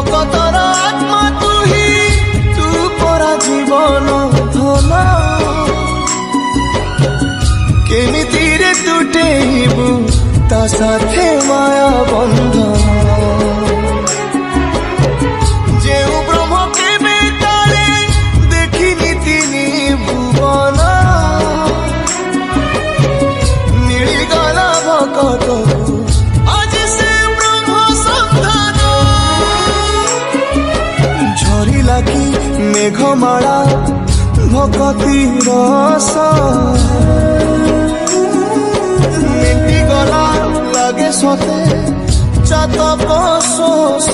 ভকতর আত্মা তুহি তু পরা জীবন ধন কেমিতিরে তুটেইবু তা সাথে মায়া বন্ধন যেউ ব্রহ্ম কেবে কালে দেখিনি তিনি ভুবন মিলিগলা ভকতকু আজি সে ব্রহ্ম সন্ধান ঝরিলা কি মেঘমালা ভকতি রস মেটি গলা লাগে সতে চাতক শোষ